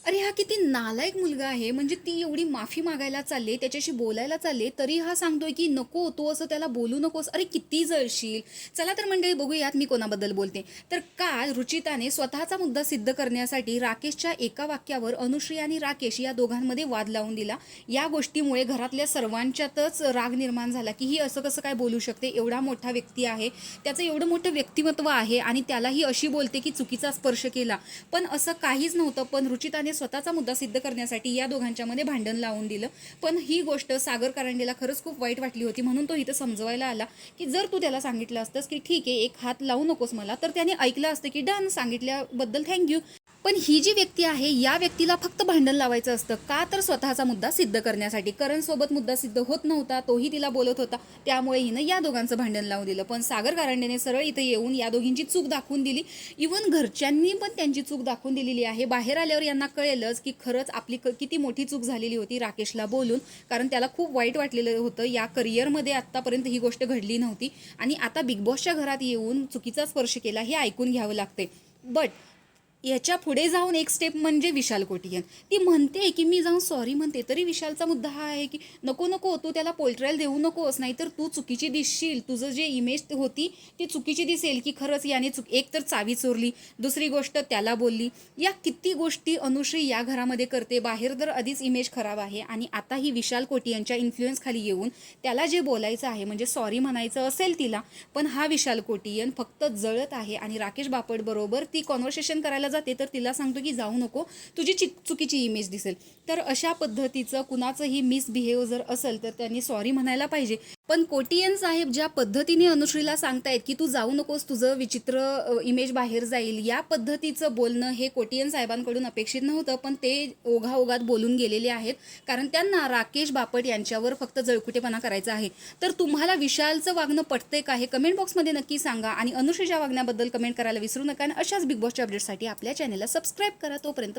अरे हा किती नालायक मुलगा आहे. म्हणजे ती एवढी माफी मागायला चालली, त्याच्याशी बोलायला चालले, तरी हा सांगतोय की नको, तू असं त्याला बोलू नकोस. अरे किती जळशील. चला तर मंडळी बघूयात मी कोणाबद्दल बोलते. तर काल रुचिताने स्वतःचा मुद्दा सिद्ध करण्यासाठी राकेशच्या एका वाक्यावर अनुश्री आणि राकेश या दोघांमध्ये वाद लावून दिला. या गोष्टीमुळे घरातल्या सर्वांच्यातच राग निर्माण झाला की ही असं कसं काय बोलू शकते. एवढा मोठा व्यक्ती आहे, त्याचं एवढं मोठं व्यक्तिमत्व आहे आणि त्यालाही अशी बोलते की चुकीचा स्पर्श केला. पण असं काहीच नव्हतं. पण रुचिताने स्वतःचा मुद्दा सिद्ध करण्यासाठी या दोघांच्यामध्ये भांडण लावून दिलं. पण ही गोष्ट सागर कारंडेला खरंच खूप वाईट वाटली होती. म्हणून तो इथं समजवायला आला की जर तू त्याला सांगितलं असतंस की ठीक आहे, एक हात लावू नकोस मला, तर त्याने ऐकलं असतं की डन, सांगितल्याबद्दल थँक्यू. पण ही जी व्यक्ती आहे, या व्यक्तीला फक्त भांडण लावायचं असतं का, तर स्वतःचा मुद्दा सिद्ध करण्यासाठी. करण सोबत मुद्दा सिद्ध होत नव्हता, तोही तिला बोलत होता, त्यामुळे हिनं या दोघांचं भांडण लावून दिलं. पण सागर कारंडेने सरळ इथं येऊन या दोघींची चूक दाखवून दिली. इवन घरच्यांनी पण त्यांची चूक दाखवून दिलेली आहे. बाहेर आल्यावर यांना कळेलच की खरंच आपली किती मोठी चूक झालेली होती राकेशला बोलून. कारण त्याला खूप वाईट वाटलेलं होतं. या करिअरमध्ये आत्तापर्यंत ही गोष्ट घडली नव्हती आणि आता बिग बॉसच्या घरात येऊन चुकीचा स्पर्श केला हे ऐकून घ्यावं लागते. बट याच्या पुढे जाऊन एक स्टेप म्हणजे विशाल कोटियन. ती म्हणते की मी जाऊन सॉरी म्हणते, तरी विशालचा मुद्दा हा आहे की नको नको, तू त्याला पोर्ट्रेल देऊ नकोस, नाहीतर तू चुकीची दिसशील, तुझं जे इमेज होती ती चुकीची दिसेल की खरंच याने एक तर चावी चोरली, दुसरी गोष्ट त्याला बोलली. या किती गोष्टी अनुश्री या घरामध्ये करते. बाहेर तर आधीच इमेज खराब आहे आणि आता ही विशाल कोटियनच्या इन्फ्लुएन्स खाली येऊन त्याला जे बोलायचं आहे म्हणजे सॉरी म्हणायचं असेल तिला, पण हा विशाल कोटियन फक्त जळत आहे आणि राकेश बापट बरोबर ती कॉन्व्हर्सेशन करायला जाते तर तिला सांगतो की जाऊ नको, तुझी चुकीची इमेज दिसेल. तर अशा पद्धतीचं कुणाचंही मिसबिहेव जर असेल तर त्यांनी सॉरी म्हणायला पाहिजे. पण कोटियन साहेब ज्या पद्धतीने अनुश्रीला सांगतायत की तू जाऊ नकोस, तुझं विचित्र इमेज बाहेर जाईल, या पद्धतीचं बोलणं हे कोटियन साहेबांकडून अपेक्षित नव्हतं. पण ते ओघाओघात बोलून गेलेले आहेत, कारण त्यांना राकेश बापट यांच्यावर फक्त जळकुटेपणा करायचा आहे. तर तुम्हाला विशालचं वागणं पटतंय का हे कमेंट बॉक्समध्ये नक्की सांगा आणि अनुश्रीच्या वागण्याबद्दल कमेंट करायला विसरू नका. आणि अशाच बिग बॉसच्या अपडेटसाठी आपल्या चॅनलला सबस्क्राईब करा. तोपर्यंत